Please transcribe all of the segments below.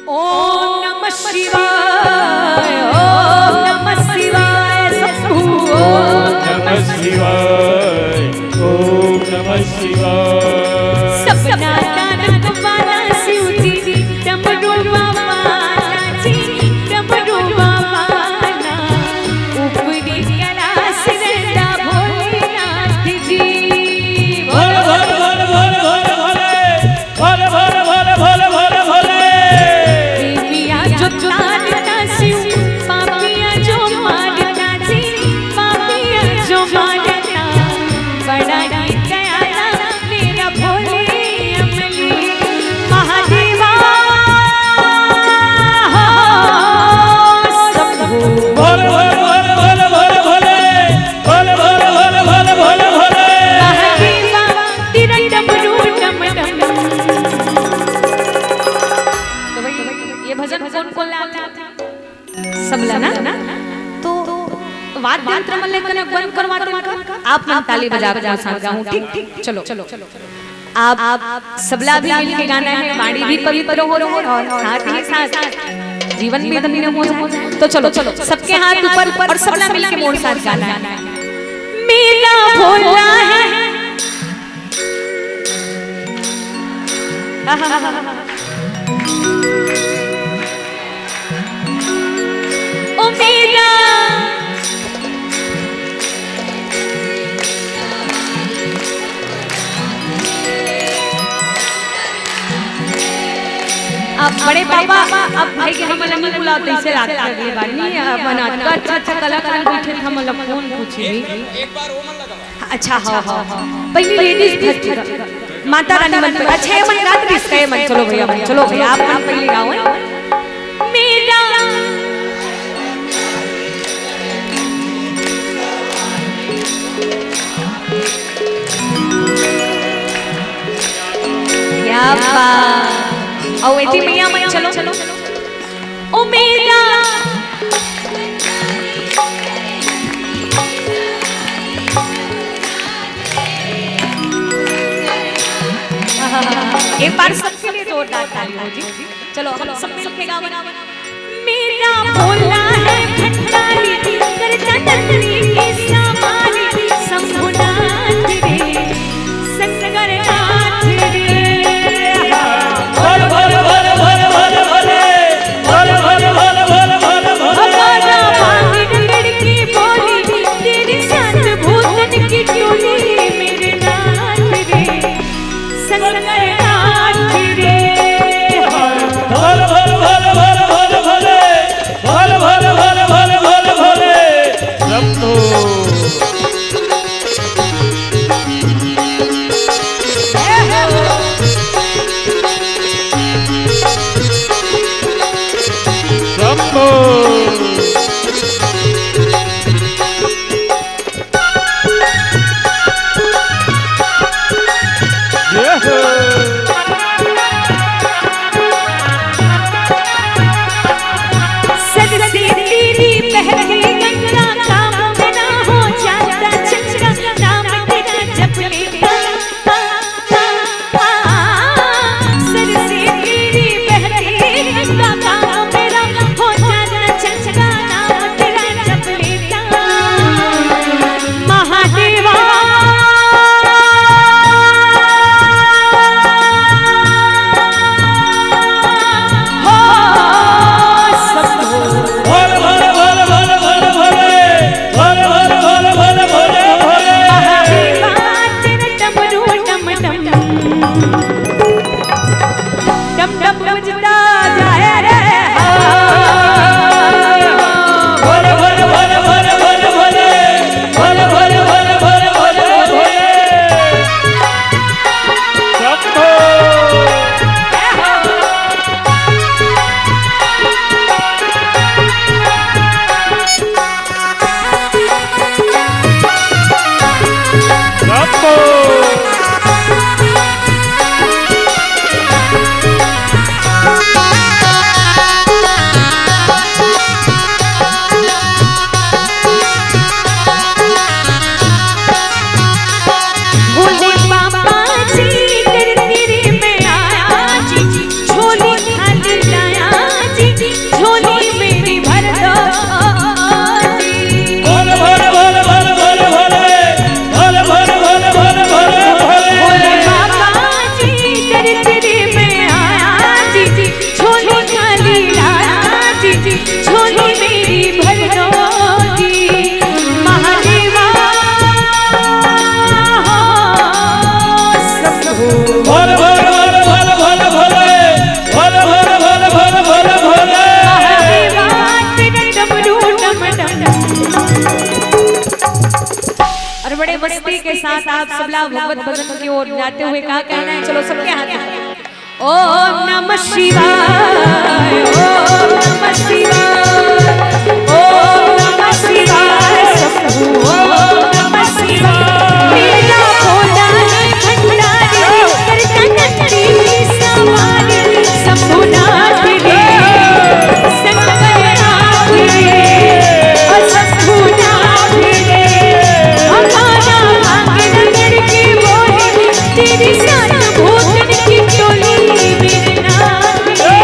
ओम नमः शिवाय, ओम नमः शिवाय, शंभू ओम नमः शिवाय, ओम नमः शिवाय। सपना नानक वाला शिव जी डमरू बाबा जी, डमरू बाबा ना ऊपरी कैलाश रहता भोलेनाथ जी। भोले भोले भोले भोले भोले भोले भोले भोले भोले भोले भोले। देविया जो तारना शिव, पापिया जो मारना जी, पापिया जो मारना, बड़ा ही दयाला मेरा भोले अमली महादेवा शंभू। भोले भोले भोले भोले भोले भोले भोले भोले भोले भोले भोले। महादेवा तेरा डमरू डम डम। तो भाई ये भजन कौन लाता था? सबला ना। तो वाद्य यंत्र में लेकर बंद करवाते हैं, आप मन ताली बजा बजा साथ गाऊं। ठीक चलो चलो आप सबला भी मिल के गाना है, वाणी भी पवित्र हो और साथ ही साथ जीवन भी धन्य हो जाए। तो चलो सबके हाथ ऊपर और सबला मिल के मोड़ साथ गाना है। मेरा भोला है ओ मेरा अब बड़े पापा अब भाई के हम नहीं बुलाते इसे रात के अगली बार नहीं बनाते। अच्छा कलाकार बैठे थे, हम लोग कौन पूछी एक बार ओमन लगा। अच्छा हाँ पहली लेडीज भक्त माता रानी मन पे। अच्छा ये मन रात किसका है? मन चलो भैया आप मन पहले गाओ। मेरा क्या बात। और ऐसी मैया मन चलो ओ मेरा एक बार सबके लिए जोरदार ताली हो जी। चलो हम सब मिलके गाओ। मेरा भोला है भंडारी करता नंदनी की समारी, शंभुनाथ रे शंकरनाथ रे। भोले भोले भोले भोले भोले भोले भोले भोले भोले भोले भोले। हमारा भांगड़ लड़की बोली तेरे साथ भूतन की टोली, मेरे नाथ रे शंकरनाथ रे। भोले भोले भोले भोले भोले भोले भोले भोले भोले भोले भोले भोले। शंभू साहब सबला भगवत भजन की ओर जाते हुए कहा कहना है, चलो सबके हाथ में ओम नमः शिवाय, ओम नमः शिवाय, ओम नमः शिवाय, शंभू ओम नमः शिवाय। मेरा भोलाने भंडारी करकटती सवारी शंभुनाथ रे, शंकरनाथ रे, शंभुनाथ रे। हमारा भाग रगड़ के बोले तेरी सात भूतन की टोली मेरे नाथ रे।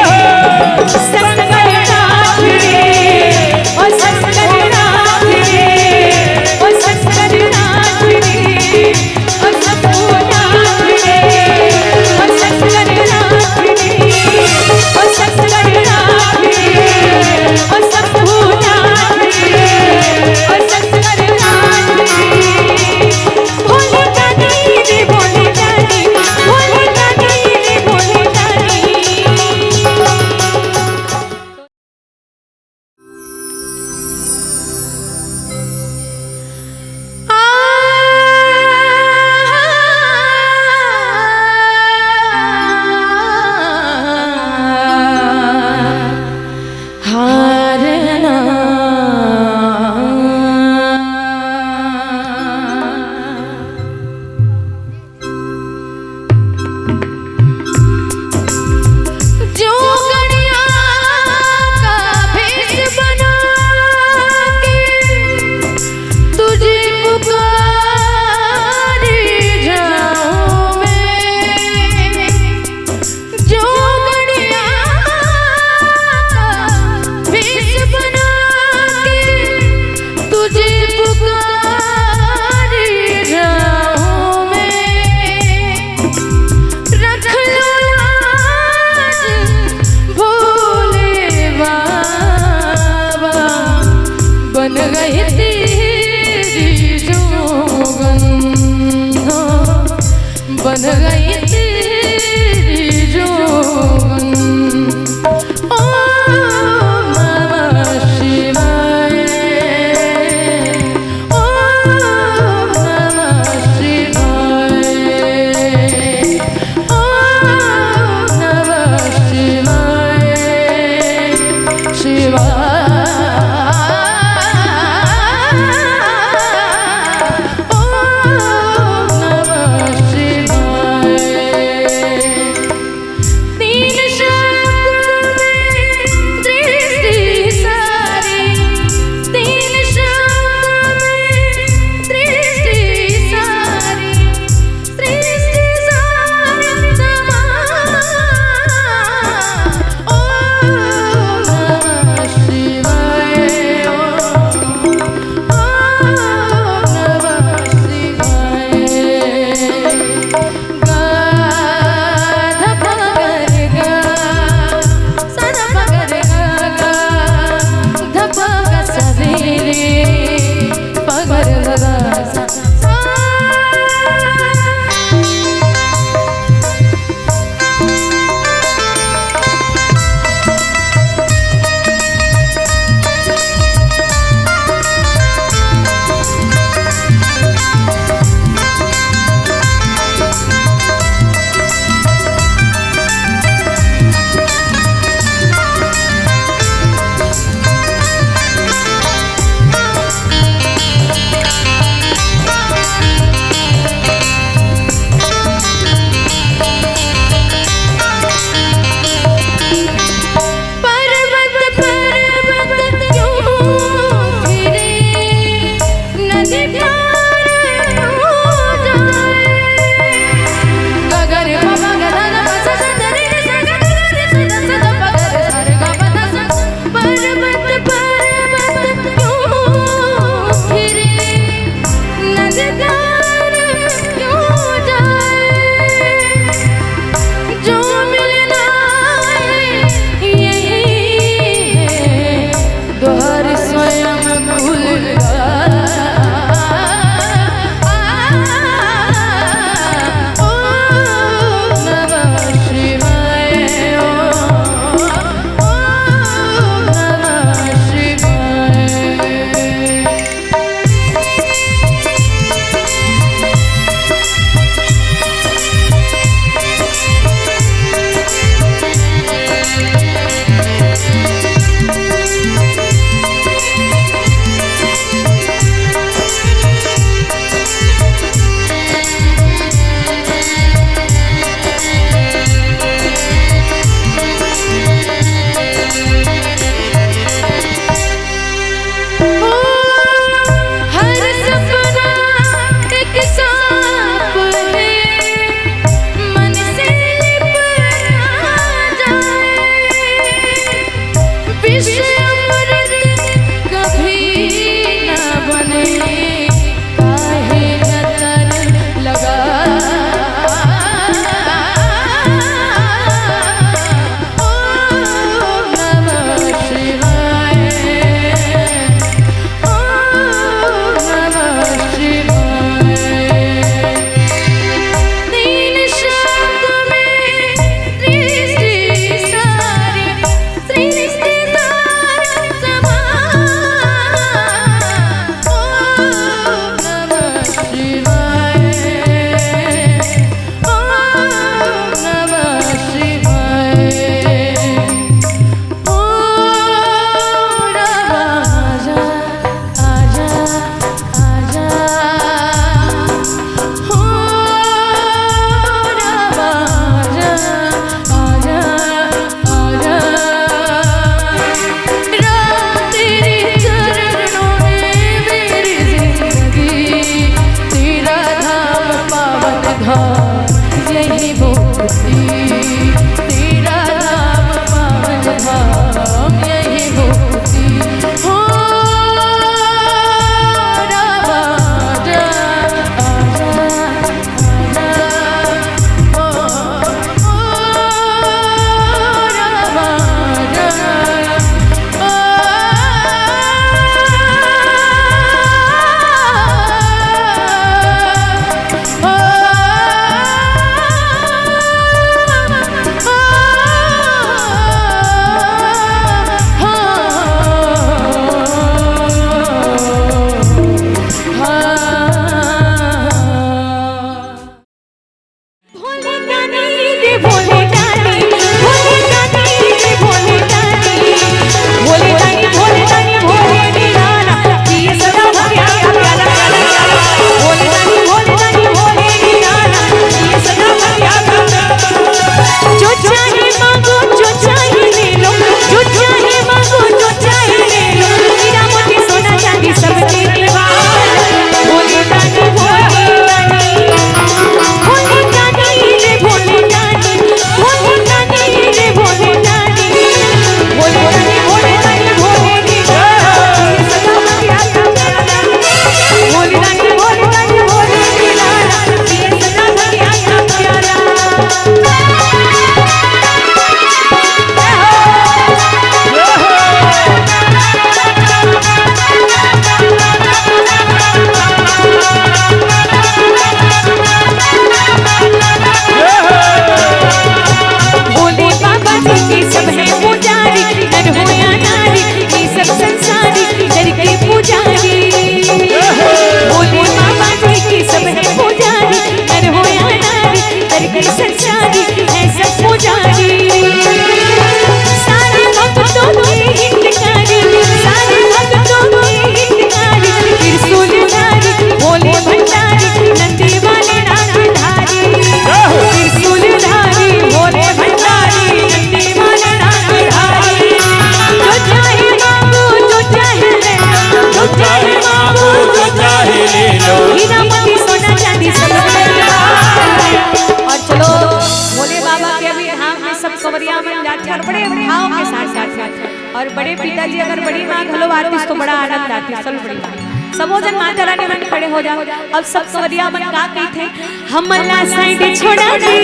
सवरिया बन जाते और बड़े भाव के साथ जाते और बड़े पिताजी अगर बड़ी माँ घलो आती तो बड़ा आनंद आती। चल बड़ी माँ सबो जन माता रानी मन खड़े हो जाओ। अब सब सवरिया बन का कही थे हमला साइड छोड़ा दे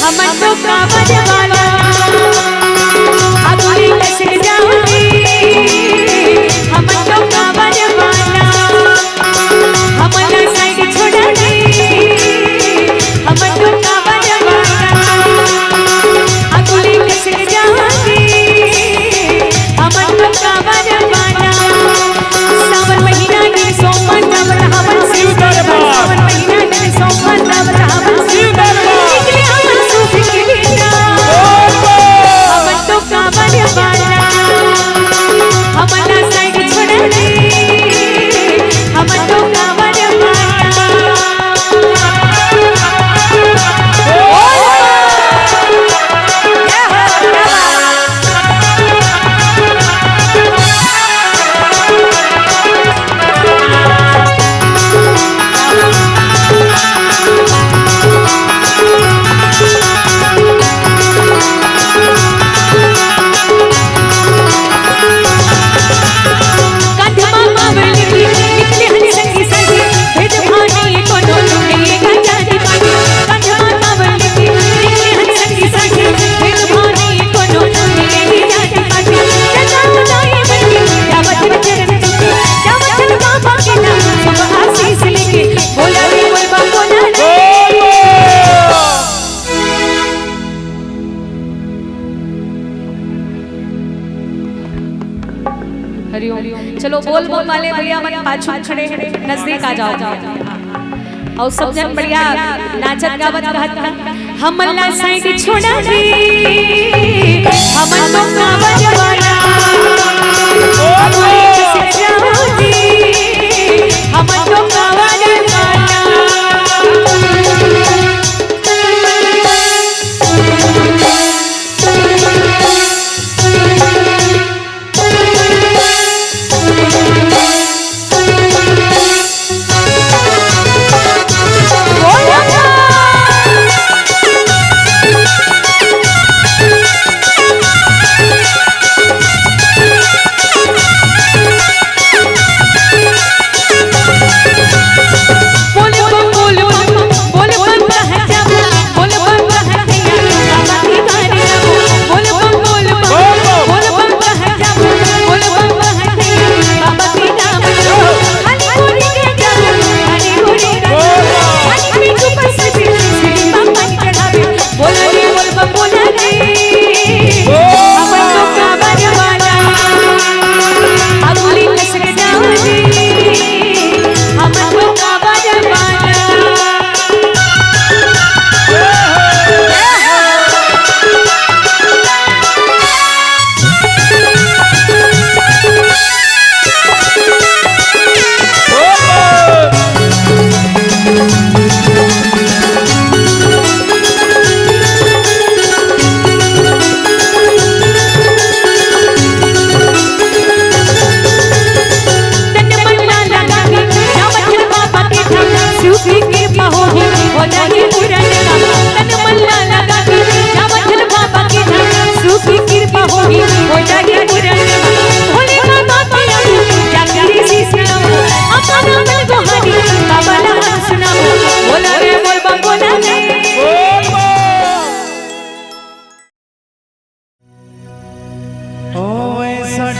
हम तो कावड़ वाला अगले कैसे जाओगे हम तो कावड़ वाला हमला साइड छोड़ा दे हम तो कावड़ वाला अगले कैसे जाओगे हम तो कावड़ वाला सावन महीना के सोमवार नवरा हवन शिव दरबार सावन महीना के सोमवार नवरा हवन शिव दरबार निकले हम सूफ के बेटा हम तो कावड़ वाला हमला साइड छोड़ दे हम तो कावड़ वाला चलो बोल बोल वाले भैया मन पाछू खड़े नजदीक आ जाओ और सब जन बढ़िया नाचत गावत रहत हमला साइड छोड़ा दे हम तो कावड़ वाला अगले कैसे जाओगे हम तो कावड़ वाला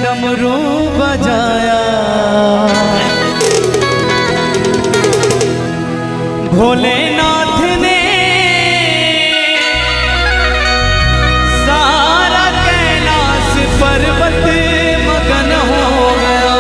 डमरू बजाया भोलेनाथ ने सारा कैलाश पर्वत मगन हो गया।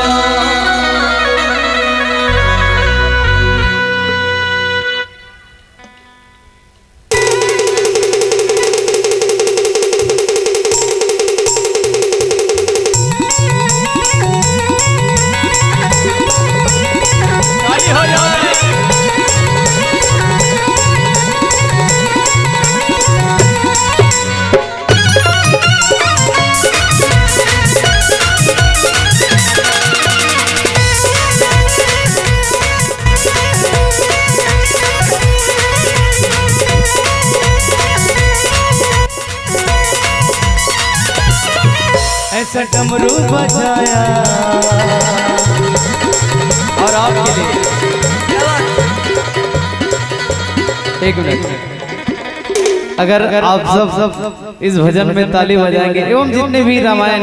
ऐसा डमरू बजाया। और आपके लिए एक मिनट, अगर आप सब इस भजन में ताली बजाएंगे एवं जितने भी रामायण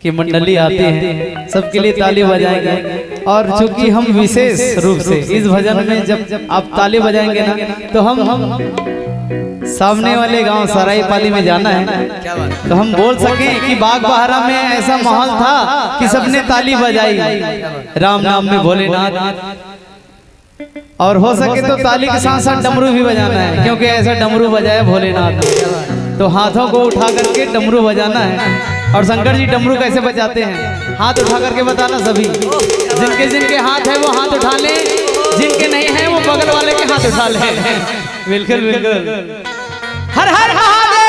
की मंडली आती है सबके लिए ताली बजाएंगे। और चूंकि हम विशेष रूप से इस भजन में जब आप ताली बजाएंगे ना तो हम सामने वाले गांव सरायपाली में जाना है तो हम बोल सकें कि बाग बहारा में ऐसा माहौल था कि सबने ताली बजाई राम नाम में भोलेनाथ। और हो सके तो ताली के साथ साथ डमरू भी बजाना है, क्योंकि ऐसा डमरू बजाया भोलेनाथ ने। तो हाथों को उठा करके डमरू बजाना है। और शंकर जी डमरू कैसे बजाते हैं, हाथ उठा करके बताना सभी। जिनके जिनके हाथ है वो हाथ उठा लें, जिनके नहीं है वो बगल वाले के हाथ उठा लें। बिल्कुल बिल्कुल। हर हर महादेव।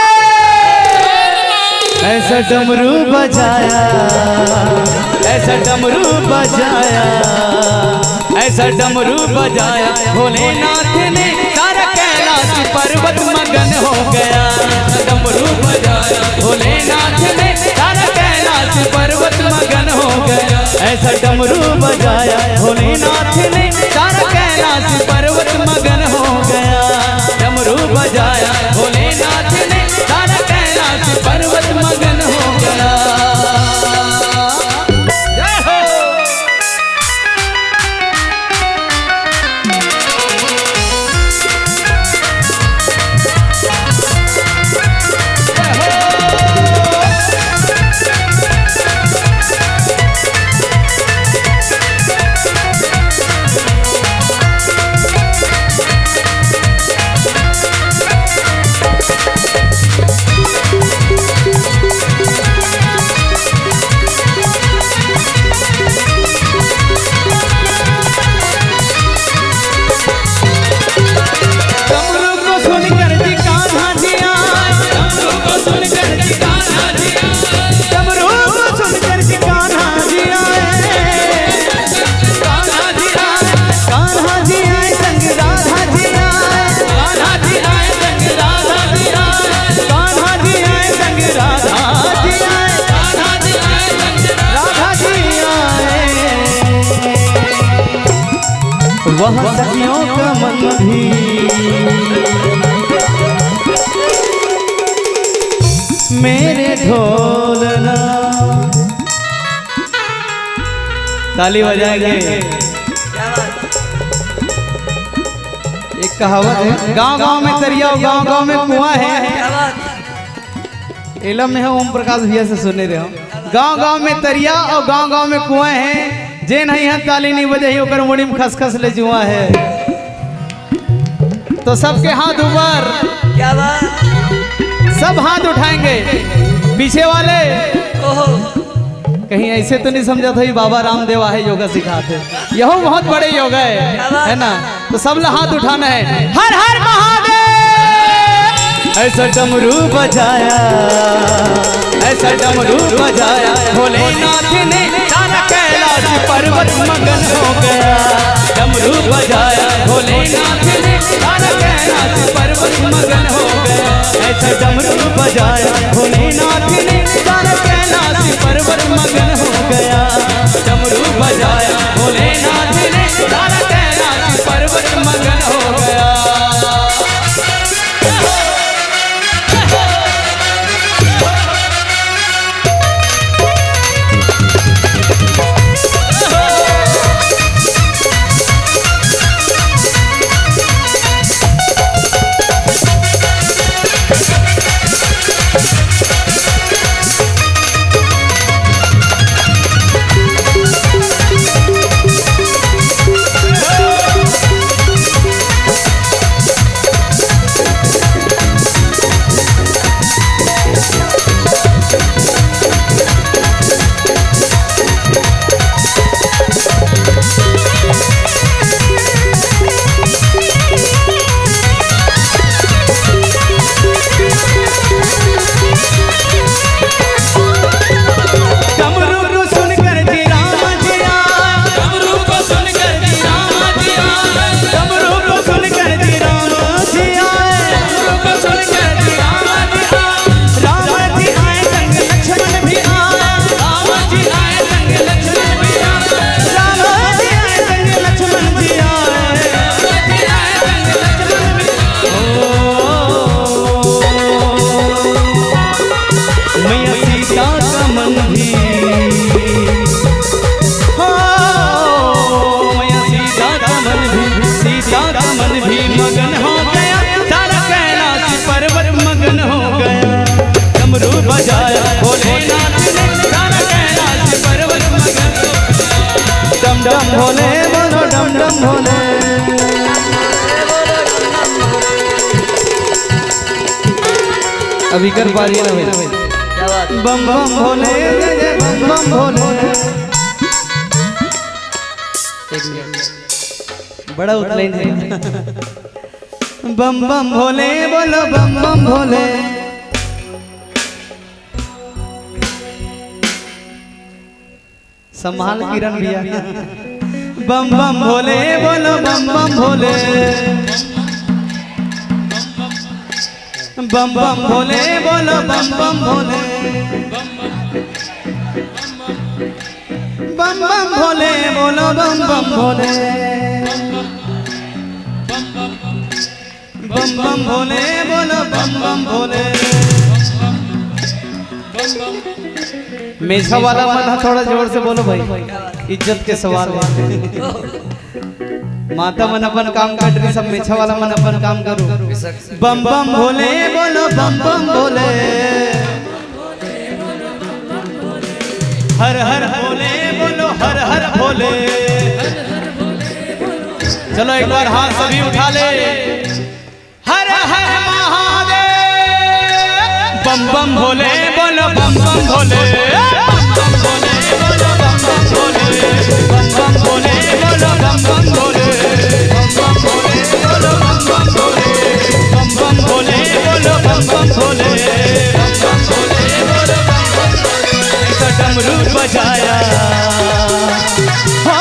ऐसा डमरू बजाया, ऐसा डमरू बजाया, ऐसा डमरू बजाया भोलेनाथ ने सारा कैलाश पर्वत मगन हो गया। डमरू बजाया भोलेनाथ ने सारा कैलाश पर्वत मगन हो गया। ऐसा डमरू बजाया भोलेनाथ ने सारा कैलाश पर्वत मगन हो गया। डमरू बजाया भोलेनाथ ने सारा कैलाश पर्वत मगन हो गया। वह सखियों का मन भी मेरे ढोलना। ताली बजाएंगे। एक कहावत है, गांव गांव में तरिया और गांव गांव में कुआं है। एलम में है ओम प्रकाश भैया से सुने रहे हो। गांव गांव में तरिया और गांव गांव में कुआं है। जे नहीं है ताली नहीं बजाई ओकर मुड़ी में खसखस ले जुआ है। तो सबके हाथ ऊपर, क्या बात, सब हाथ उठाएंगे। पीछे वाले कहीं ऐसे तो नहीं समझा था बाबा रामदेव है योगा सिखाते, यह बहुत बड़े योगा है ना। तो सब लोग हाथ उठाना है। हर हर महादेव। ऐसा डमरू बजाया, ऐसा डमरू बजाया भोलेनाथ ने सारा कैलाश पर्वत मगन हो गया। डमरू बजाया भोलेनाथ ने सारा कैलाश पर्वत मगन हो गया। ऐसा डमरू बजाया भोलेनाथ ने सारा कैलाश पर्वत मगन हो गया। डमरू बजाया भोलेनाथ ने सारा कैलाश पर्वत मगन हो गया। अभी कर पा रही है ना भाई? क्या बात है? बम बम भोले जय जय बम बम भोले। एक मिनट। बड़ा उतलाइन है। बम बम भोले बोलो बम बम भोले। संभाल किरण भैया। बम बम भोले बोलो बम बम भोले। बम बम भोले बोलो बम बम भोले। बम बम भोले बोलो बम बम भोले। बम बम भोले बोलो बम बम भोले। मेछा वाला मन थोड़ा जोर से बोलो भाई, इज्जत के सवाल है। माता मन अपन काम कर रही, सब मेछा वाला मन अपन काम करो। बम बम भोले बोलो बम बम भोले। हर हर भोले बोलो हर हर भोले। चलो एक बार हाथ सभी उठा ले। हर हर महादेव। बम बम भोले बोलो बम बम भोले। बम भोले बोलो बम बम भोले। बम बम भोले बोलो बम बम भोले। बम बम भोले बोलो बम बम भोले। बम बम भोले बोलो बम बम भोले। बम बम भोले बोलो बम बम भोले। ऐसा डमरू बजाया हो,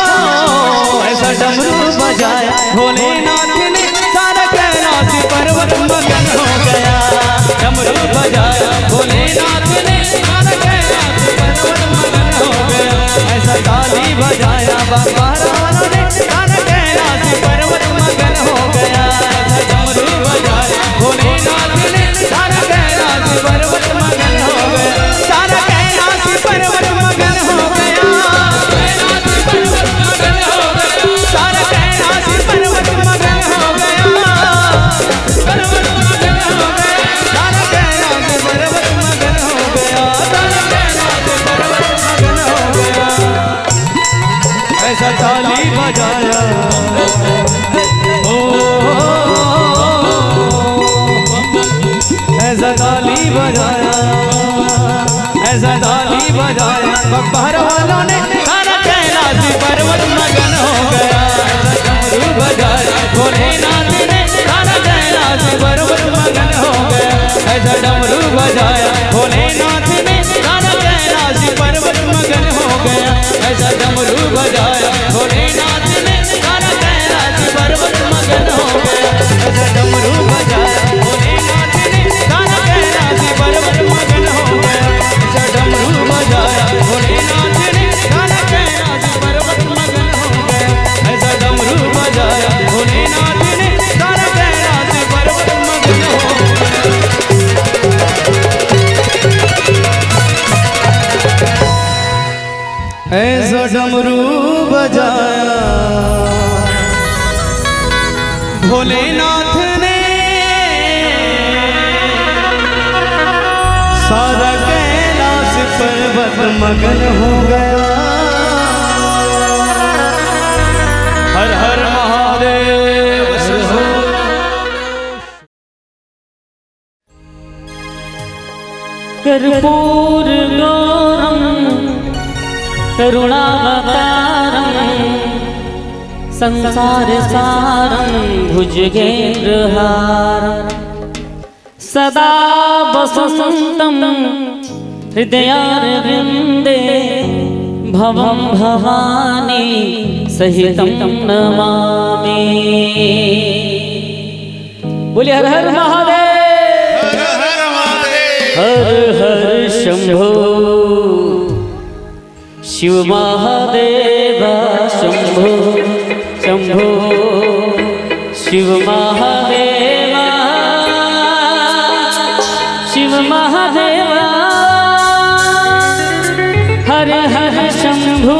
ऐसा डमरू बजाया भोलेनाथ ने, सारा कैलाश पर्वत मगन हो गया। डमरू बजाया भोलेनाथ ने, सारा कैलाश पर्वत मगन हो गया। ऐसा ताली बजाया बाबा रावण ने, सारा कैलाश पर्वत मगन हो गया। ऐसा डमरू बजाया भोलेनाथ ने, सारा कैलाश पर्वत मगन हो गया। सारा कैलाश पर्वत मगन हो गया। सारा कैलाश पर्वत मगन हो गया। पर्वत मगन हो गया। सारा कैलाश पर्वत मगन हो गया। सारा कैलाश पर्वत मगन हो गया। ऐसा ताली बजाया ओ, ऐसा ताली बजाया, ऐसा ताली बजाया बब्बर वालों ने, सारा कैलाश पर्वत मगन हो गया। ऐसा डमरू बजाया भोलेनाथ ने, सारा कैलाश पर्वत मगन हो गया। ऐसा डमरू बजाया भोलेनाथ ने, सारा कैलाश पर्वत मगन हो गया। ऐसा डमरू बजाया भोलेनाथ ने, सारा कैलाश पर्वत मगन हो गया। ऐसा डमरू बजाया भोलेनाथ ने, सारा कैलाश पर्वत मगन हो गया। ऐसा डमरू बजाया भोलेनाथ ने, सारा कैलाश पर्वत मगन हो गया। ऐसा डमरू बजाया भोलेनाथ ने, सारा कैलाश पर्वत मगन हो गया। ऐसा डमरू बजाया भोलेनाथ ने, सारा कैलाश पर्वत मगन हो गया। हर हर महादेव। कर्पूर गौरम करुणावतारम संसार सारं भुजगेन्द्रहारं सदा वसन्तं हृदयारविन्दे भवं भवानी सहितं नमामि। बोलिए हर हर महादेव। हर हर शंभो शिव महादेव शंभो शंभो शिव महादेव शिव महादेव हर हर शंभो।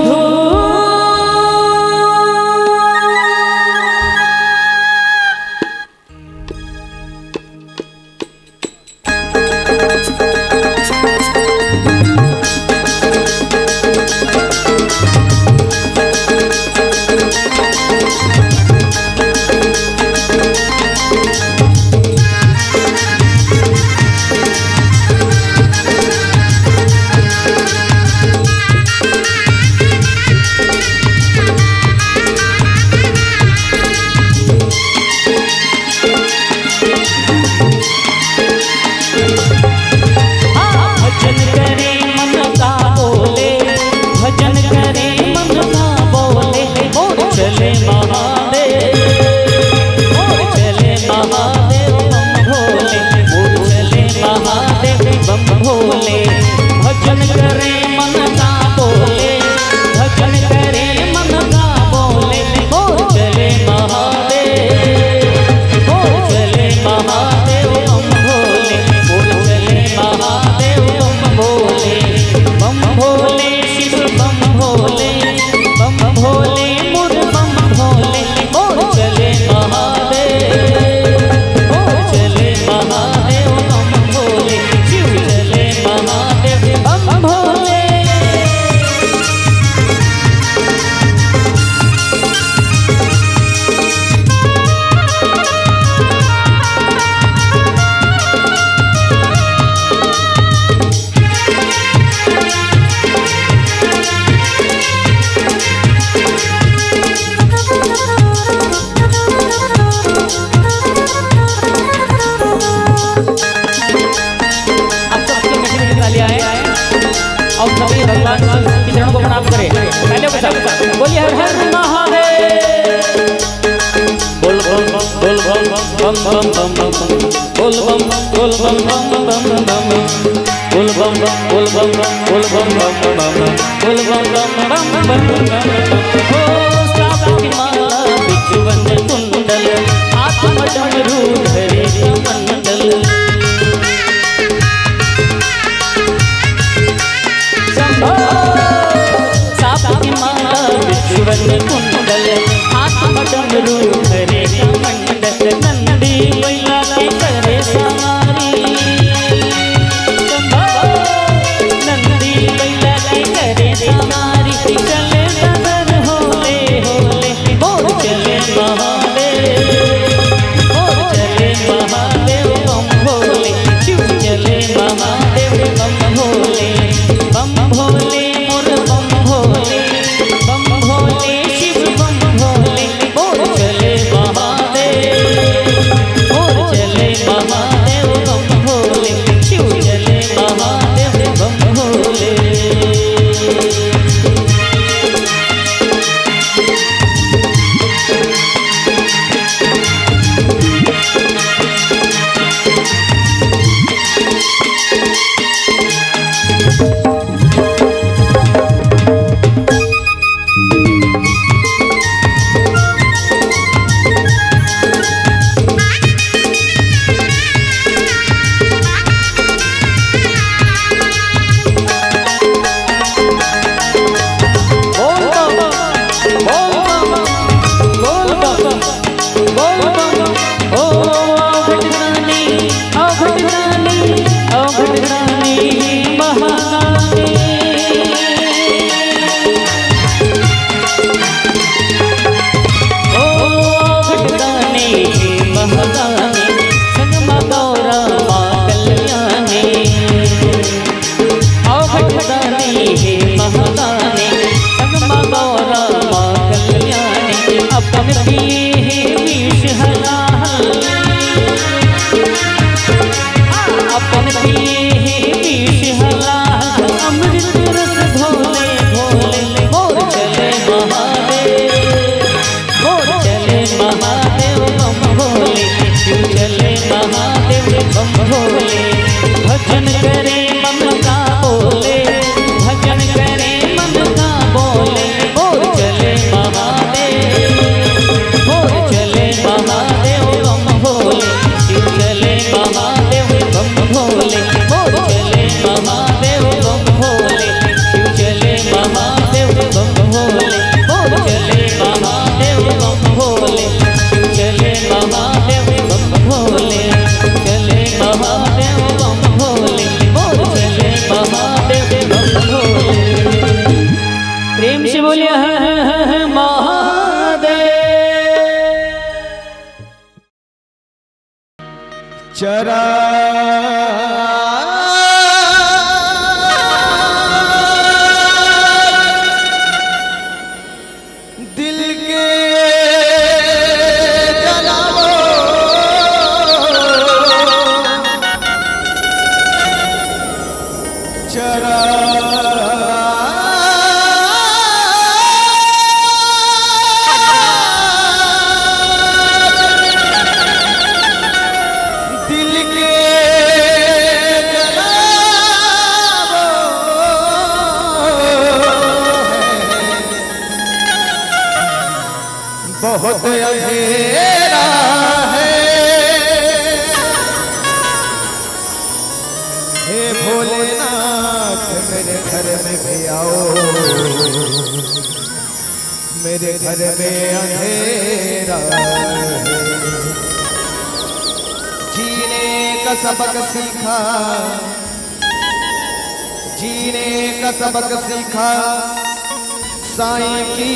और सभी भगवान के चरणों को प्रणाम करें। पहले को सब बोलिए हर हर महादेव। बोल बम बोल बम बम बम बम बम बोल बम बोल बम बम बम बम बोल बम बोल बम बोल बम बम बम बोल बम बम बम बम। ओ श्रावण की माला बिच्छुवन कुंडल आत्म डमरू धरे मंडल। साप की माला बिच्छुवन कुंडल आत्म डमरू धरे मंडल। नंदी बैला के करे सवारी नंदी बैला के करे सवारी। चले नगर होले होले बोल चले महादेव बोल चले महादेव बम भोले शिव चले महादेव बम भोले बम भोले मोर बम भोले बम भोले शिव बम भोले बोल चले महादेव बोल चले महादेव बम भोले शिव चले महादेव बम भोले। भजन करे मन का बोले भजन करे मन का बोले बोल चले महादेव बोल चले महादेव बम भोले शिव चले महादेव बम भोले बोल चले महादेव बम भोले शिव चले महादेव बम भोले बोल चले महादेव बम भोले शिव चले महादेव बम भोले चले महादेव बम भोले बोल चले महादेव बम भोले। प्रेम से बोलिए हर हर महादेव। चरा दिल के जलाओ चरा दिल के जलाओ बहुत अंधेरा है हे भोलेनाथ मेरे घर में भी आओ मेरे घर में अंधेरा है। जीने का सबक सीखा जीने का सबक सीखा साईं की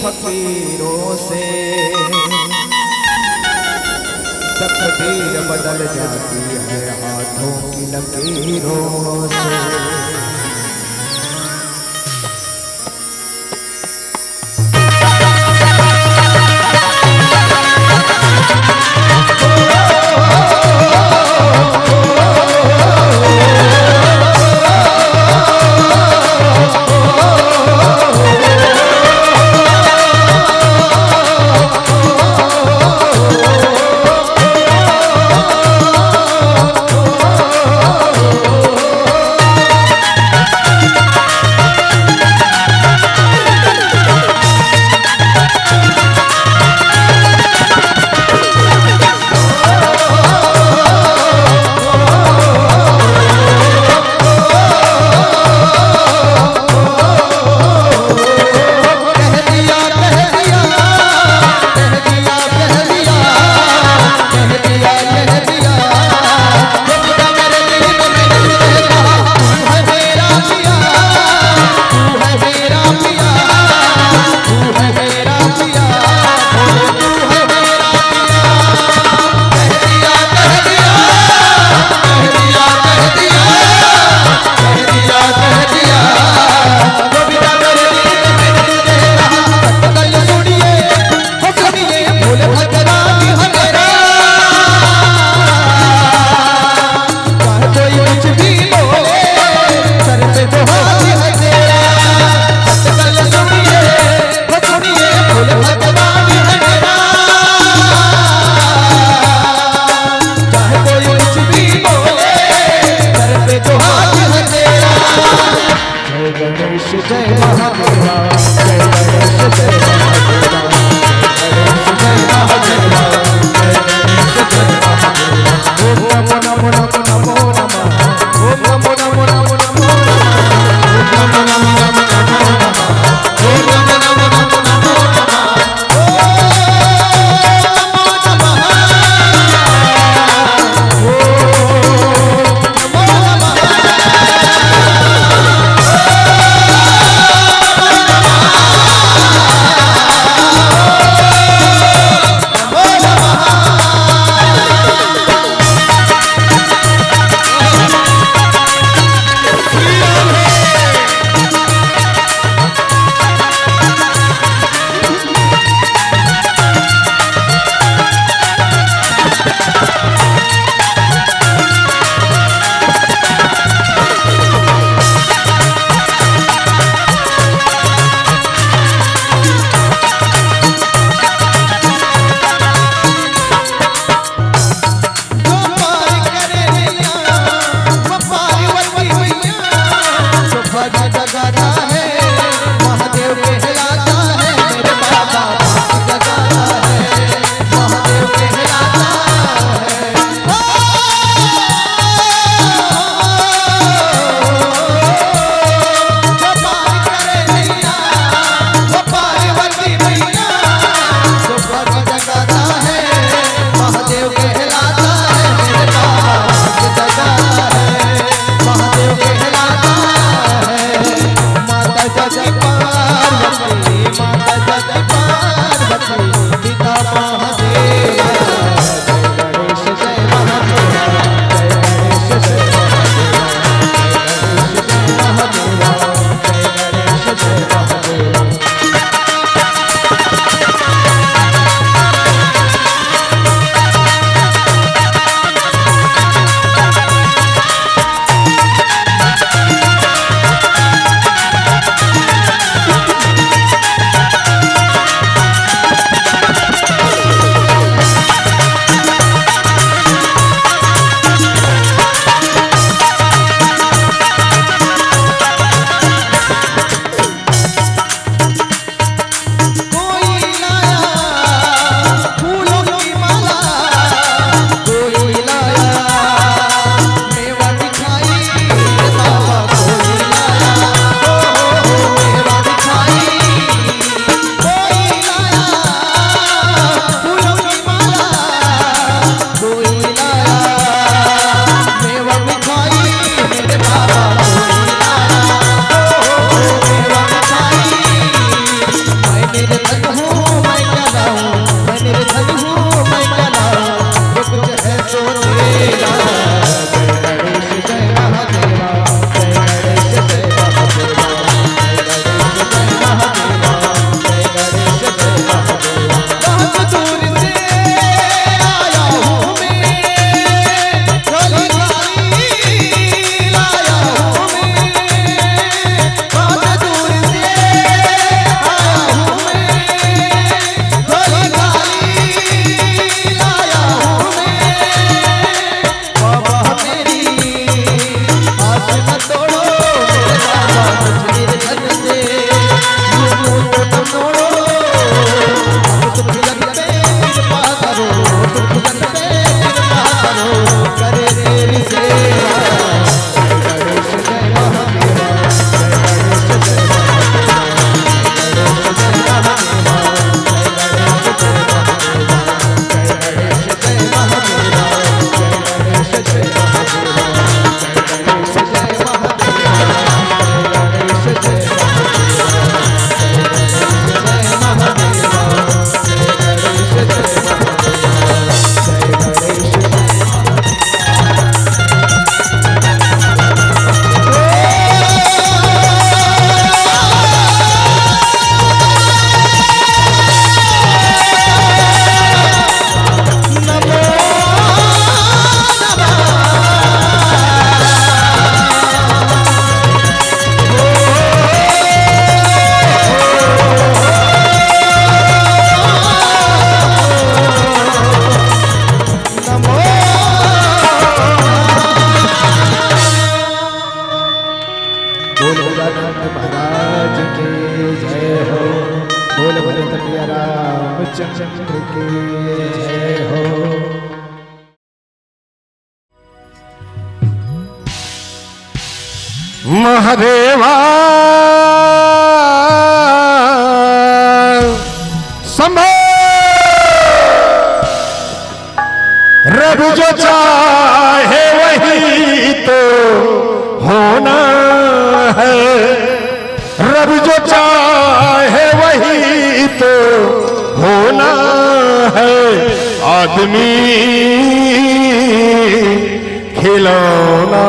फकीरों से। तकदीर बदल जाती है हाथों की लकीरों से। चंद्र की जय हो। महादेवा संभो रब जो चाहे वही तो होना है, रब जो चाहे वही तो होना है, आदमी खिलौना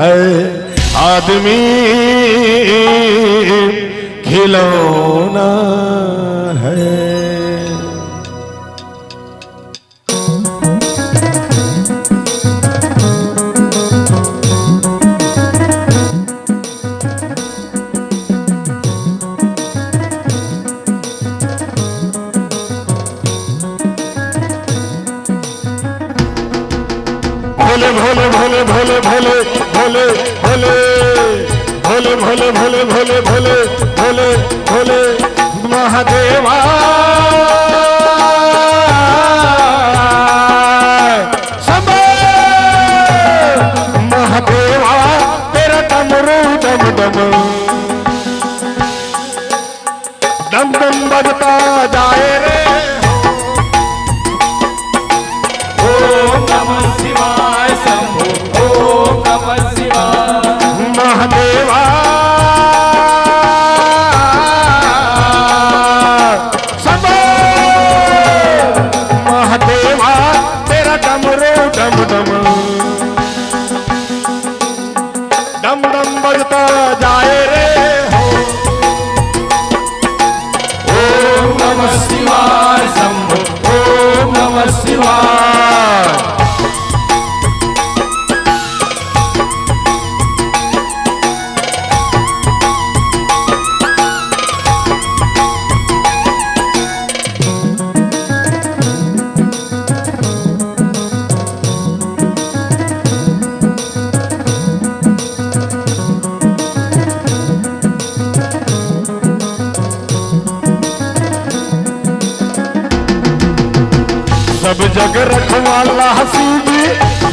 है, आदमी खिलौना है। भोले भोले भोले भोले भोले भोले भोले भोले भोले भोले भोले भोले भोले महादेवा शंभो महादेवा तेरा डमरू डम डम डम डम बजता जाए रे। ओम नमः शिवाय शंभो, ओम नमः शिवाय महादेवा शंभो महादेवा तेरा डमरू डम डम डम डम बजता जाए रे हो। ओम नमः शिवाय शंभो, ओम नमः शिवाय। सब जग रखवाला हसीबी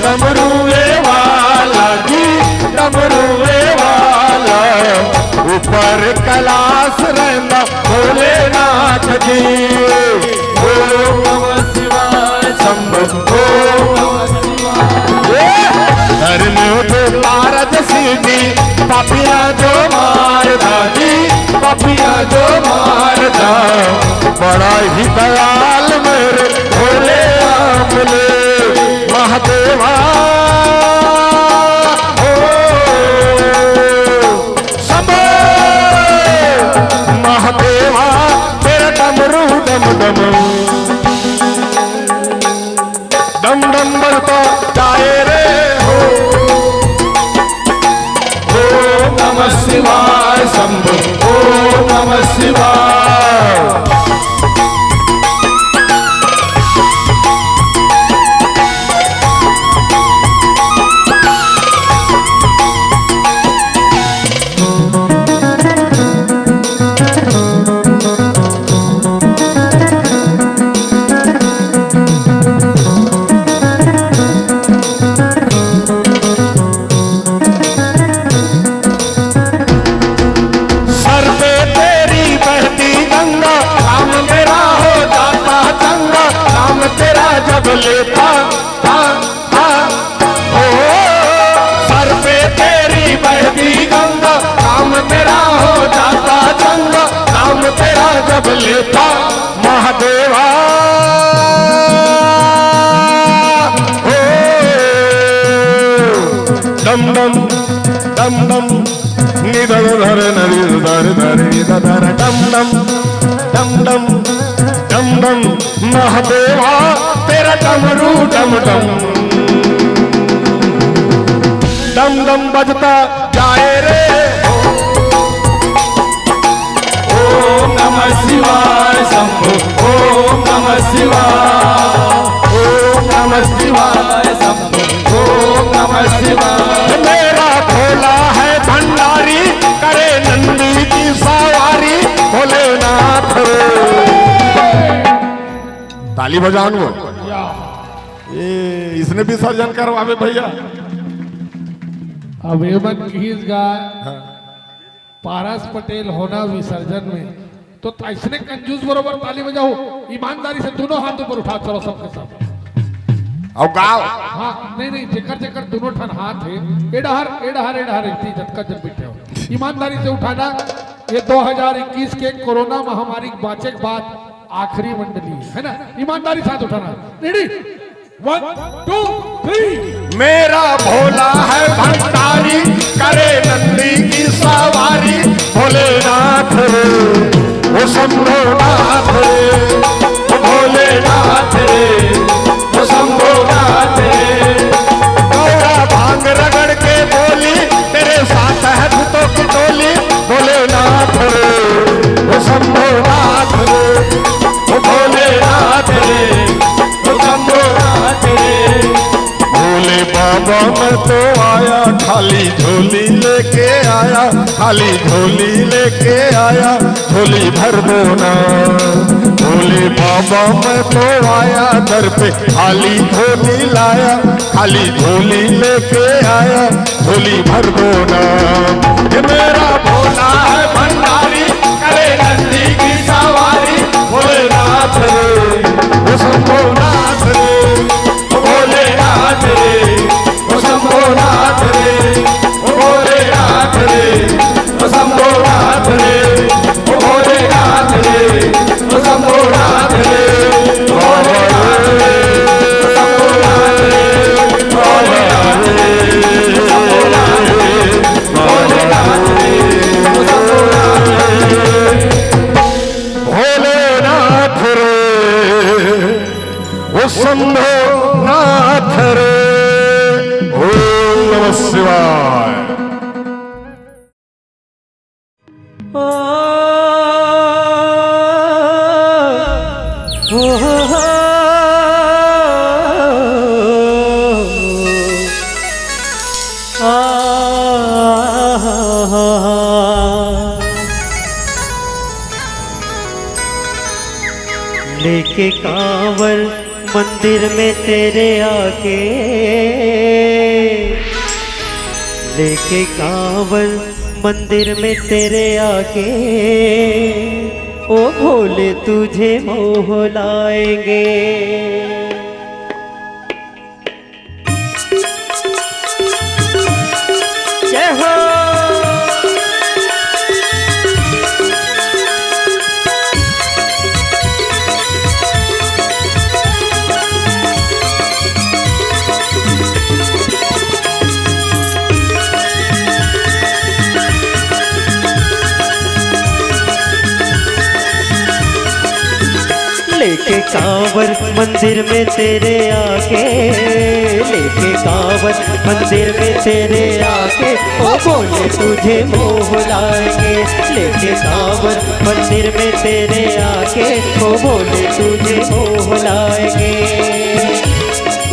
डमरुए वाला जी, डमरुए वाला ऊपर कैलाश रहना भोलेनाथ जी। ओम नमः शिवाय शंभो, ओम नमः शिवाय। धर्म उठे पारद सीधी पापिया जो मारदा जी, पापिया जो मारदा बड़ा ही दयाल मेरे भोले आमले महादेवा। ओ शंभो महादेवा तेरा डमरू डम डम डम डम बजता जाए रे हो। ओम नमः शिवाय शंभो, ओम नमः शिवाय। जब लेता था ओ सर पे तेरी बहती गंगा, काम तेरा हो जाता चंगा, काम तेरा जब लेता महादेवा। ओ डम डम डम डम निधर धर नरी धर धरे धर डम डम डम डम डम डम महादेवा तेरा डमरू डम डम डम डम बजता जाए रे। ओम नमः शिवाय शंभो, ओम नमः शिवाय, ओम नमः शिवाय शंभो, ओम नमः शिवाय। मेरा भोला है भंडारी करे नंदी की सवारी भोलेनाथ रे। ताली बजान वो ये इसने विसर्जन करवावे भैया। अब हेमंत गीत गाय पारस पटेल होना विसर्जन में तो ऐसने कंजूस बरोबर ताली बजाओ, ईमानदारी से दोनों हाथ ऊपर उठा चलो सबके सब। और गाओ हाँ नहीं जेकर जेकर दोनों ठन हाथ है एडहर इतनी झटका जब बैठे हो ईमानदारी से उठाना। ये 2021 के कोरोना महामारी बाँचे के बाद आखिरी मंडली है ना, ईमानदारी साथ उठाना। रेडी 1 2 3। मेरा भोला है भंडारी करे नंदी की सवारी, भोलेनाथ रे वो शंभोनाथ रे, वो भोलेनाथ रे वो शंभोनाथ रे। गौरा भांग रगड़ के बोली तेरे साथ है भूतों की टोली, भोलेनाथ रे वो शंभोनाथ रे, वो भोलेनाथ रे वो शंभोनाथ रे। भोले बाबा मैं तो आया खाली झोली लेके आया, खाली झोली लेके आया, झोली भर दो ना। भोले बाबा मैं तो आया दर पे खाली झोली लाया, खाली झोली लेके आया, झोली भर दो ना। ये मेरा भोला है भंडारी करे नंदी की सवारी, भोलेनाथ रे वो शंभोनाथ रे, वो भोलेनाथ रे वो शंभोनाथ रे, वो भोलेनाथ रे वो शंभोनाथ रे, वो भोलेनाथ रे वो शंभोनाथ रे। भोलेनाथ रे वो शंभोनाथ रे। ओम नमः शिवाय। लेके कांवर मंदिर में तेरे आके, लेके कांवर मंदिर में तेरे आके, ओ भोले तुझे मोह लाएंगे। जय हो। लेके कांवर मंदिर में तेरे आके, लेके कांवर मंदिर में तेरे आके, ओ भोले तुझे मोह लाएंगे। लेके कांवर मंदिर में तेरे आके, ओ भोले तुझे मोह लाएंगे,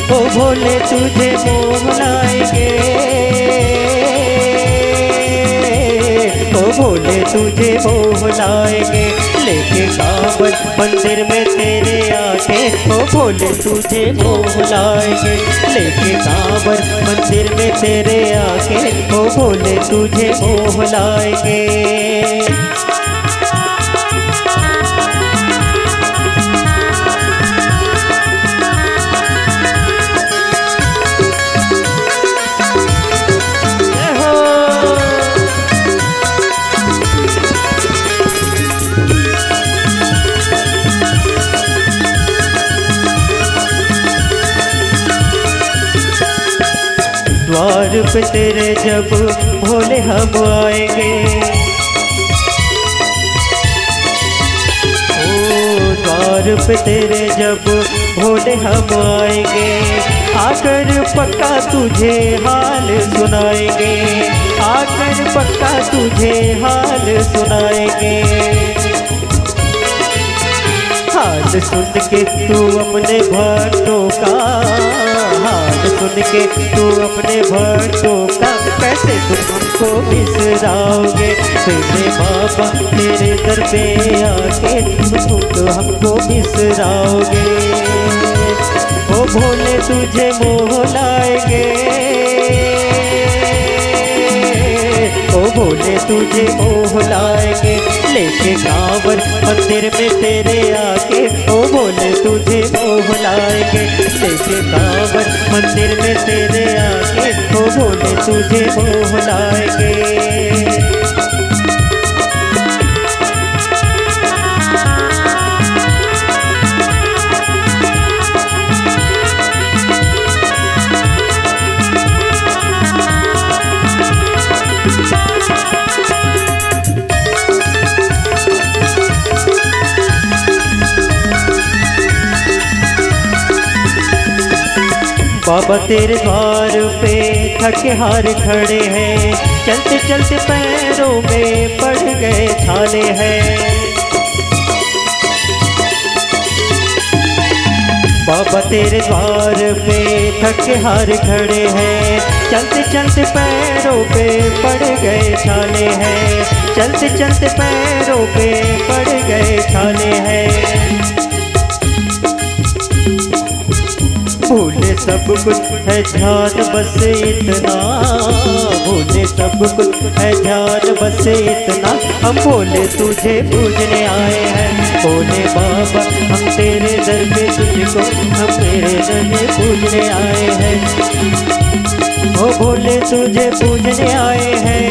ओ भोले तुझे मोह लाएंगे, ओ भोले तुझे मोह लाएंगे। लेके कांवर मंदिर में तेरे आके, ओ भोले तुझे मोह लाएंगे। लेके कांवर मंदिर में तेरे आके, ओ भोले तुझे मोह लाएंगे। द्वार पे तेरे जब भोले हम आएंगे, ओ द्वार पे तेरे जब भोले हम आएंगे, आकर पक्का तुझे हाल सुनाएंगे, आकर पक्का तुझे हाल सुनाएंगे। हाल सुन के तू अपने भक्तों का, हाल सुन के तू अपने भक्तों का, कैसे तुम हमको बिसराओगे। मेरे बाबा तेरे दर पे आके तुम तो हमको बिसराओगे। भोले तुझे मोह लाएंगे, ओ भोले तुझे मोह लाएंगे। लेके कांवर मंदिर में तेरे आके, ओ भोले तुझे मोह लाएंगे। लेके कांवर मंदिर में तेरे आके, ओ भोले तुझे मोह लाएंगे। बाबा तेरे द्वार पे थके हार खड़े हैं, चलते चलते पैरों में पड़ गए छाले हैं। बाबा तेरे द्वार पे थके हार खड़े हैं, चलते चलते पैरों पे पड़ गए छाले हैं। चलते चलते पैरों पे पड़ गए छाले हैं। भूले सब कुछ है ध्यान बस इतना, भूले सब कुछ है ध्यान बस इतना। हम भोले तुझे पूजने आए हैं, भोले बाबा हम तेरे दर पे तुझको, हम तेरे दर पे पूजने आए हैं। ओ भोले तुझे पूजने आए हैं,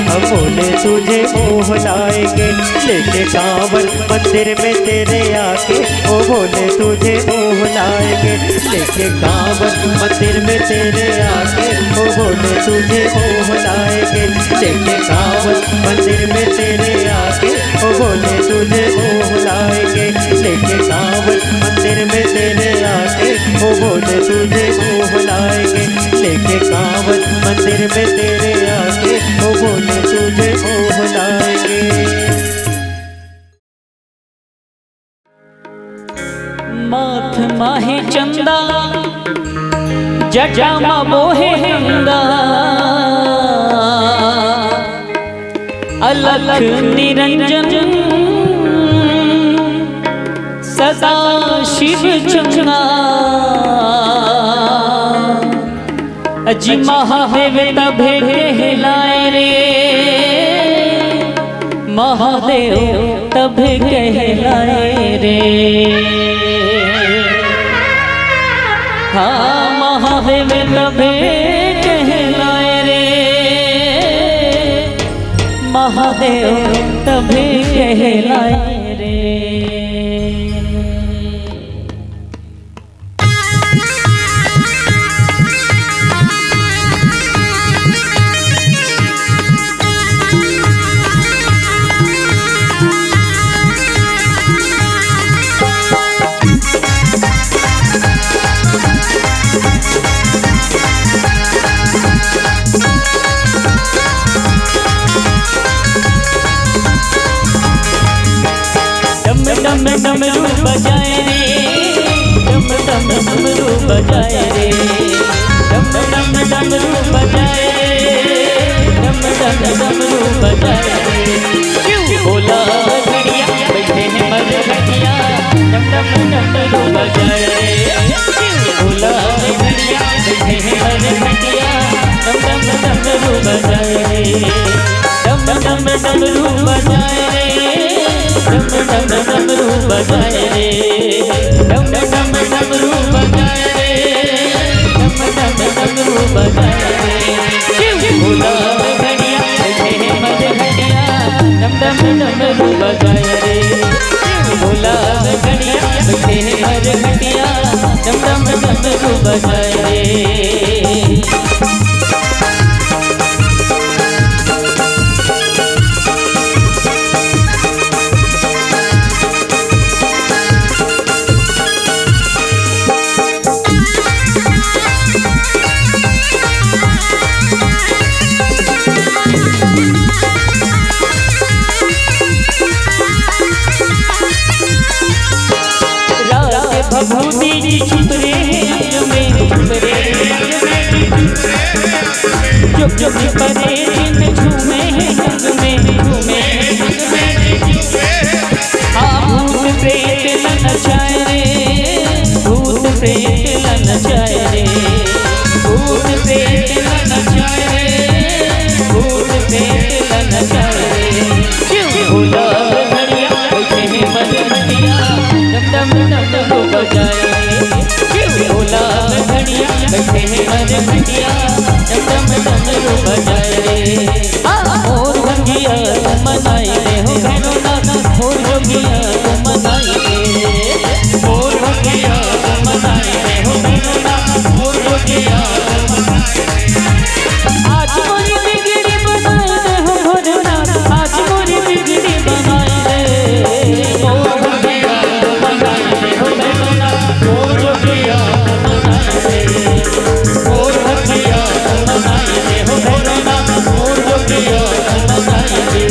हम भोले तुझे मोह लाएंगे। लेके कांवर मंदिर में तेरे आके, ओ भोले तुझे मोह लाएंगे। लेके कांवर मंदिर में तेरे आके, ओ भोले तुझे मोह लाएंगे। लेके कांवर मंदिर में तेरे आके, ओ भोले तुझे मोह लाएंगे। लेके कांवर मंदिर में तेरे आके, ओ भोले तुझे मोह लाएंगे। लेके कांवर मंदिर में तेरे आके, ओ भोले तुझे मोह लाएंगे। माथ माहे चंदा जटामा मोहे गंगा, अलख निरंजन सदा शिव चंगा। अजी महादेव तभे कहलाए रे, महादेव तभे कहलाए रे। हाँ महादेव तभे कहलाए रे, महादेव तभे कहलाए रे। डम डमरू बजाए रे, डम डम डमरू बजाए रे, डम डम डमरू बजाए रे, डम डम डमरू बजाए रे। बोला घड़िया बैठे हैं मरघटिया, डम डम डमरू बजाए रे। बोला घड़िया बैठे हैं मरघटिया, डम डम डमरू बजाए रे। डम डम डमरू बजाए रे, डम डम डमरू बजाए रे, डम डम डमरू बजाए रे, डम डम डमरू बजाए रे। बोला घड़िया बैठे हैं मरघटिया, डम डम डमरू बजाए रे। बोला घड़िया बैठे हैं मरघटिया, डम डम डमरू बजाए रे। भभूति जी छुप रे अंग में, छुप रे अंग में, जो जो भी परे जिन झूमे अंग में, झूमे अंग में। भूत प्रेत नन घटिया डम डम डमरू बजाए रे मोर भंगिया मनाई रे हो भैरोना मोर जोगिया मनाई रे मोर भंगिया मनाई रे हो भैरोना मोर जोगिया आज मोरी बिगड़ी बनाई रे हो भैरोना आज मोरी बिगड़ी बनाई रे मोर भंगिया मनाई रे हो भैरोना मोर जोगिया मनाई रे मोर भंगिया मनाई रे हो भैरोना मोर जोगिया मनाई रे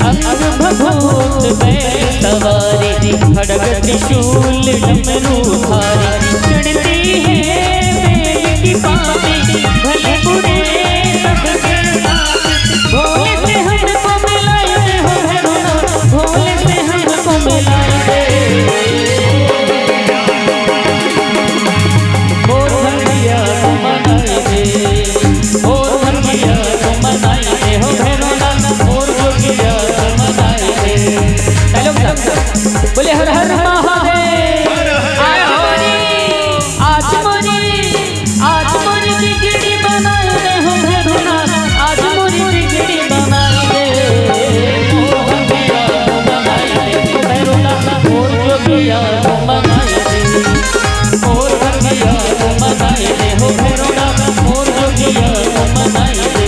भूत बैल सवारी खड़ग त्रिशूल डमरू धारी चढ़ती है बेल की पापी भले बुरे सबके साथ भोले से हमको मिलाए दे हो भैरोना भोले से हमको मिलाए दे मोर भंगिया मनाई दे मोर भंगिया मनाई दे हो भैरोना मोर जोगिया बोले हर हर महादेव आज मोरी बिगड़ी बनाई दे हो भैरोना आज मोरी बिगड़ी बनाई दे मोर भंगिया बनाई दे हो भैरोना मोर जोगिया बनाई दे मोर भंगिया बनाई दे हो भैरोना मोर जोगिया बनाई दे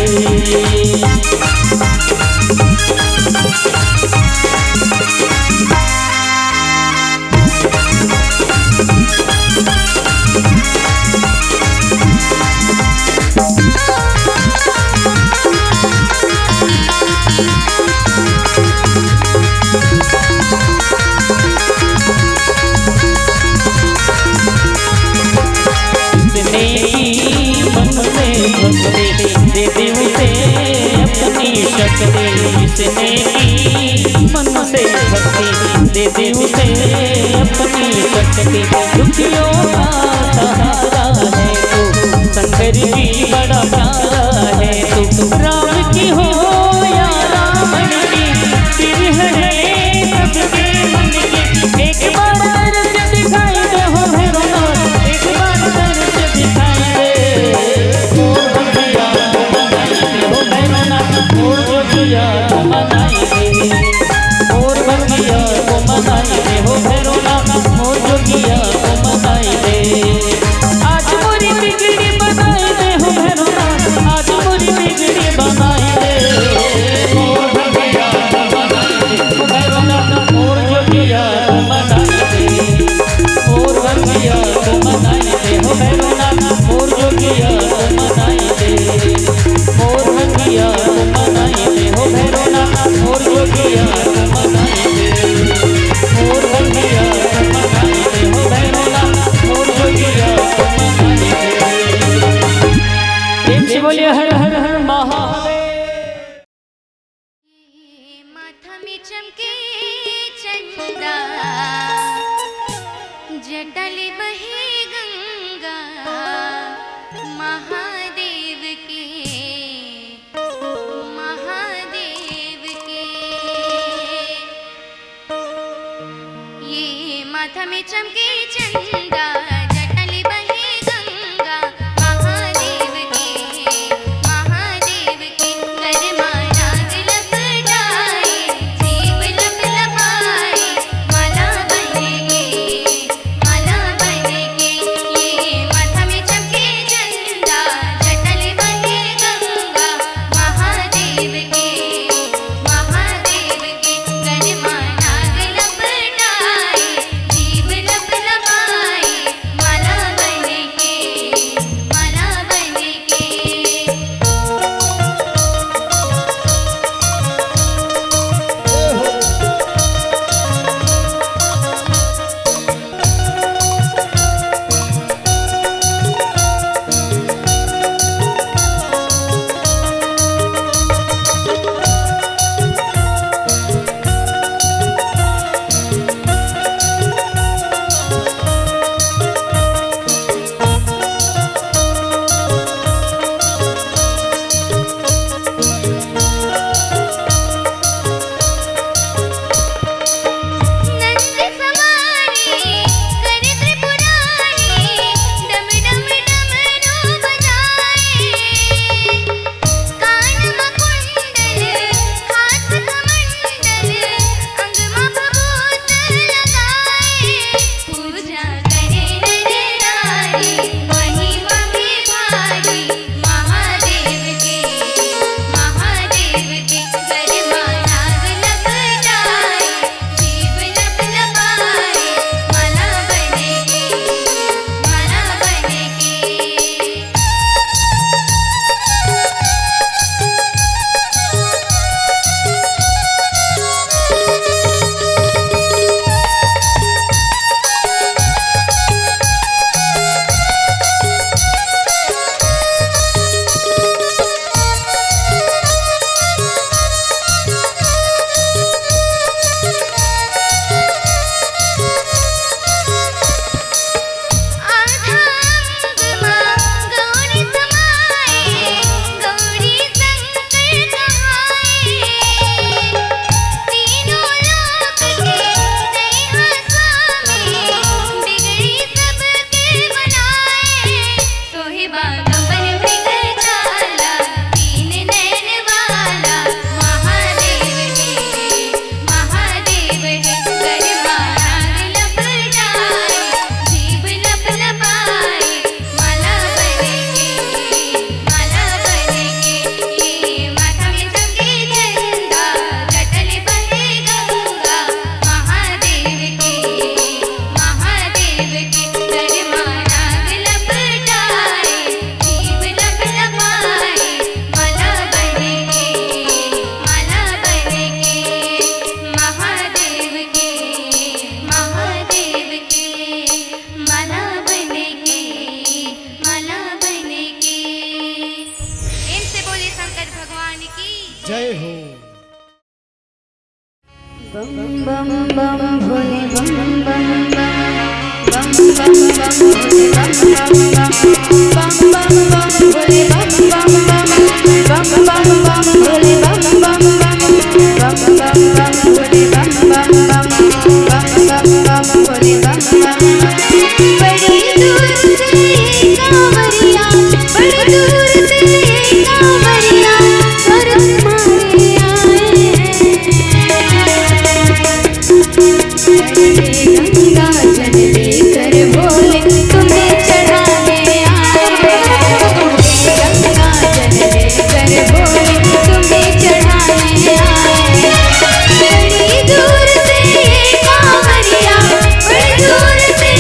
दे दे उसे अपनी शक्ति जिसने की मन से भक्ति दे दे उसे अपनी शक्ति दुखियों का सहारा है तू शंकर जी बड़ा प्यारा है तू राम की हो या रावण की फिर है सबके मन की एक बार दर्द दिखाई दे हो भैरोना एक बार दर्द दिखाई दे मोर जोगिया मनाई दे मोर भंगिया को मनाई दे हो भैरोना मोर जोगिया को मनाई दे आज मोरी बिगड़ी बनाई दे हो भैरोना आज मोरी बिगड़ी बनाई दे मोर भंगिया मनाई दे हो भैरोना मोर जोगिया को मनाई दे मोर भंगिया को मनाई दे हो भैरोना मोर जोगिया को मनाई दे मोर भंगिया को मनाई दे हो भैरोना मोर जोगिया को मनाई दे मोर भंगिया को मनाई दे हो भैरोना मोर जोगिया को मनाई दे प्रेम से बोलिए हर हर हर महादेव माथा में चमके चंदा जटल बहे गंगा महादेव के ये माथा में चमके चंदा जटल बहे गंगा महादेव के गरमा नाग लपटाए जीव लपलपाए माला बन के ये माथा में चमके चंदा जटल बहे गंगा महादेव के गरमा नाग लपटाए जीव लपलपाए जय हो। बम बम बम भोले बम बम बम बम बम बम भोले बम बम बम बम बम भोले बम बम बम बम बम बम भोले बम बम बम बम बम बम भोले बम बम बम बम बम बम भोले बम बम बड़ी दूर से कांवरिया बड़ी दूर से कांवरिया कर मारे आए गंगा जल लेकर भोले तुम्हें चढ़ाने आए गंगा जल लेकर भोले तुम्हें चढ़ाने आए बड़ी दूर से कांवरिया बड़ी दूर से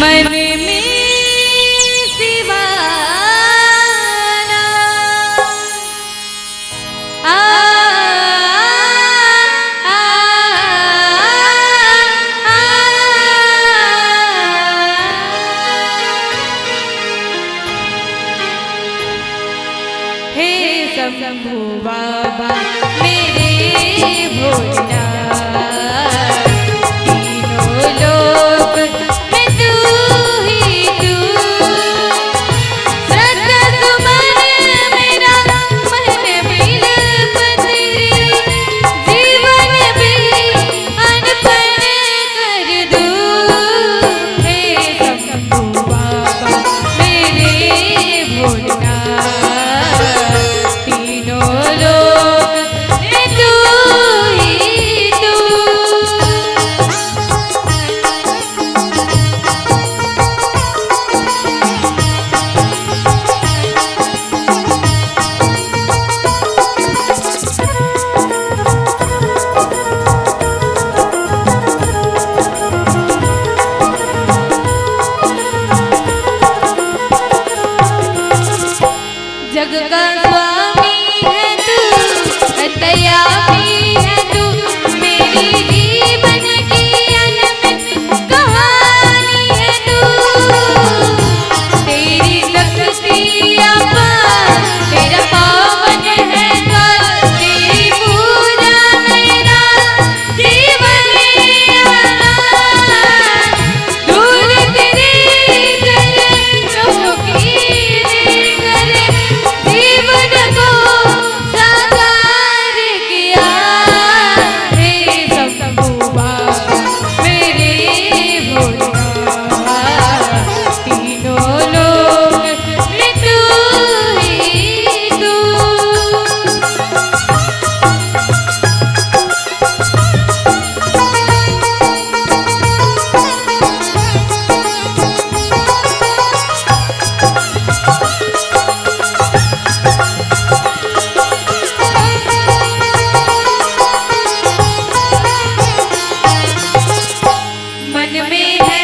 मन में सिवाना आ, आ, आ, हे शंभू बाबा मेरे भोलेनाथ तीनों लोक में तू ही तू श्रद्धा सुमन मेरा मन बिलप तेरी जीवन भी अर्पण कर दूं हे शंभू बाबा मेरे भोलेनाथ तीनों लोक में तू ही तू। जग का स्वामी है तू दयामी है तू मेरी जीवन की अनमित कहानी है तू तेरी शक्ति अपार तेरा पावन है द्वार तेरी पूजा मेरा जीवन आधार दूर तेरी जीवन को साकार किया हे शंभू बाबा मेरे भोलेनाथ तीनों लोक में तू ही तू। मन में है